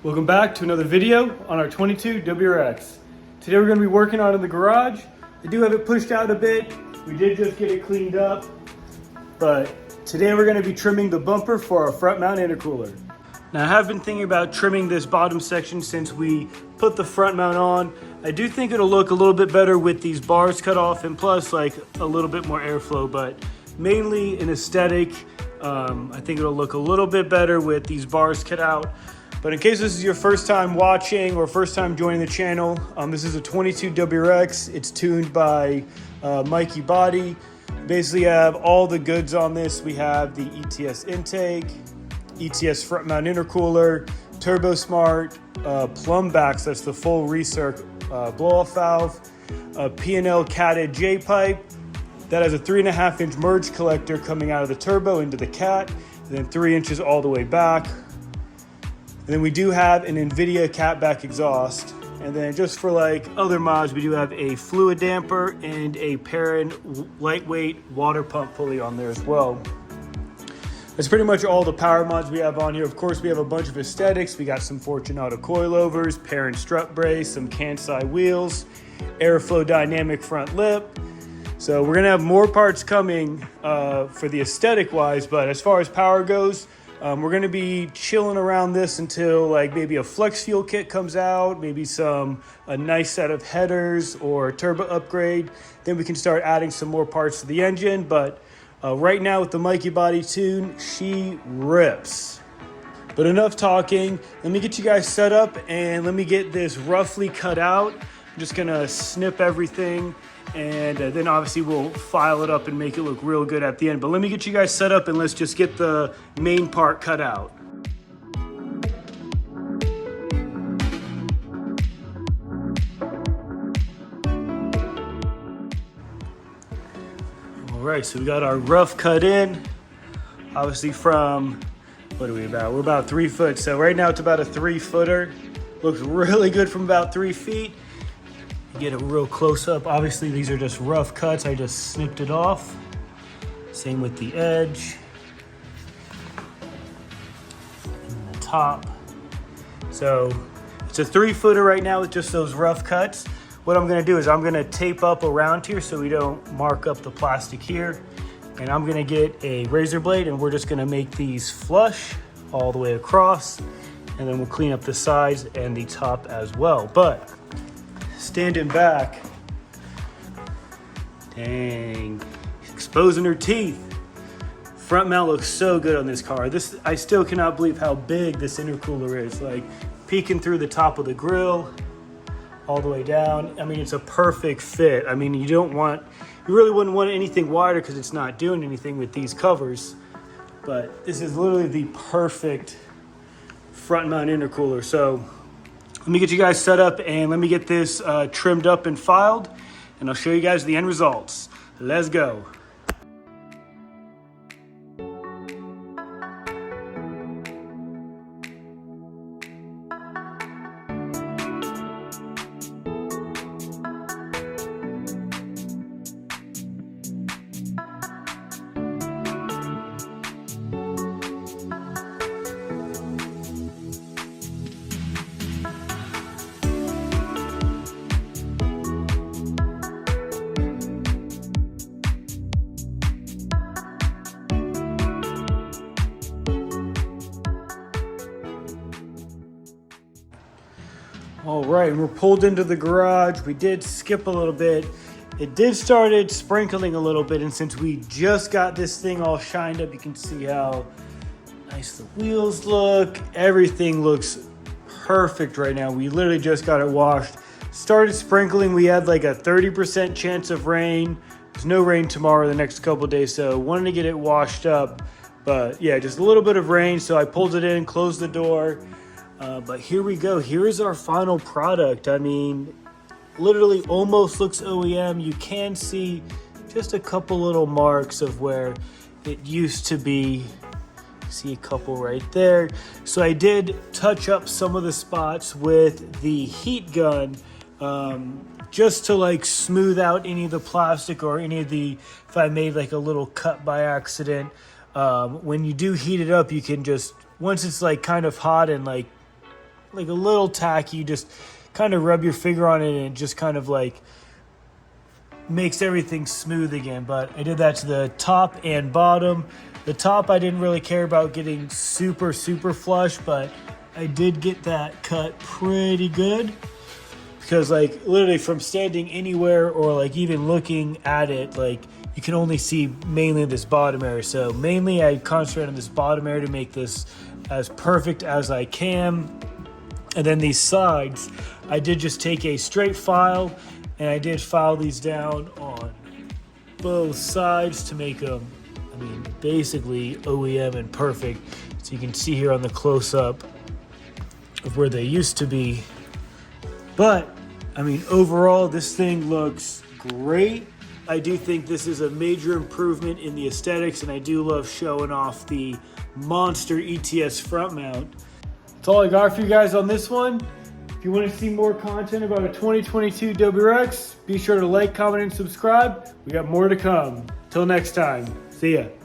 Welcome back to another video on our 22 WRX. Today we're going to be working on it in the garage. I do have it pushed out a bit. We did just get it cleaned up, but today we're going to be trimming the bumper for our front mount intercooler. Now I have been thinking about trimming this bottom section since we put the front mount on. I do think it'll look a little bit better with these bars cut off and plus like a little bit more airflow, but mainly an aesthetic. I think it'll look a little bit better with these bars cut out. But in case this is your first time watching or first time joining the channel, this is a 22 WRX. It's tuned by Mikey Body. Basically have all the goods on this. We have the ETS intake, ETS front mount intercooler, Turbo Smart, plumb backs, that's the full recirc blow-off valve, a P&L catted J-pipe that has a 3.5-inch merge collector coming out of the turbo into the cat, and then 3 inches all the way back. And then we do have an NVIDIA catback exhaust. And then just for like other mods, we do have a fluid damper and a Perrin lightweight water pump pulley on there as well. That's pretty much all the power mods we have on here. Of course, we have a bunch of aesthetics. We got some Fortunato coilovers, Perrin strut brace, some Kansai wheels, airflow dynamic front lip. So we're gonna have more parts coming for the aesthetic wise, but as far as power goes, we're going to be chilling around this until like maybe a flex fuel kit comes out, maybe a nice set of headers or a turbo upgrade. Then we can start adding some more parts to the engine. But right now with the Mikey Body tune, she rips. But enough talking. Let me get you guys set up and let me get this roughly cut out. I'm just going to snip everything. And then obviously we'll file it up and make it look real good at the end. But let me get you guys set up and let's just get the main part cut out. All right, so we got our rough cut in. Obviously from, what are we about? We're about 3 foot. So right now it's about a 3-footer. Looks really good from about 3 feet. Get a real close up. Obviously these are just rough cuts. I just snipped it off. Same with the edge and the top. So it's a 3-footer right now with just those rough cuts. What I'm gonna do is I'm gonna tape up around here so we don't mark up the plastic here. And I'm gonna get a razor blade and we're just gonna make these flush all the way across. And then we'll clean up the sides and the top as well. But standing back, dang, exposing her teeth. Front mount looks so good on this car. I still cannot believe how big this intercooler is. Like peeking through the top of the grill, all the way down. I mean, it's a perfect fit. I mean, you really wouldn't want anything wider because it's not doing anything with these covers. But this is literally the perfect front mount intercooler. So let me get you guys set up and let me get this trimmed up and filed, and I'll show you guys the end results. Let's go. All right, we're pulled into the garage. We did skip a little bit. It did started sprinkling a little bit, and since we just got this thing all shined up, you can see how nice the wheels look. Everything looks perfect right now. We literally just got it washed. Started sprinkling. We had like a 30% chance of rain. There's no rain tomorrow, the next couple of days, so wanted to get it washed up. But yeah, just a little bit of rain, so I pulled it in, closed the door. But here we go. Here is our final product. I mean, literally almost looks OEM. You can see just a couple little marks of where it used to be. See a couple right there. So I did touch up some of the spots with the heat gun just to like smooth out any of the plastic or any of the, if I made like a little cut by accident. When you do heat it up, you can just, once it's like kind of hot and like like a little tacky. You just kind of rub your finger on it and it just kind of like makes everything smooth again. But I did that to the top and bottom. The top I didn't really care about getting super flush, but I did get that cut pretty good. Because like literally from standing anywhere or like even looking at it, like you can only see mainly this bottom area. So mainly I concentrate on this bottom area to make this as perfect as I can. And then these sides, I did just take a straight file and I did file these down on both sides to make them, I mean, basically OEM and perfect. So you can see here on the close-up of where they used to be. But I mean, overall, this thing looks great. I do think this is a major improvement in the aesthetics, and I do love showing off the monster ETS front mount. That's all I got for you guys on this one. If you want to see more content about a 2022 WRX, be sure to like, comment, and subscribe. We got more to come. Till next time, see ya.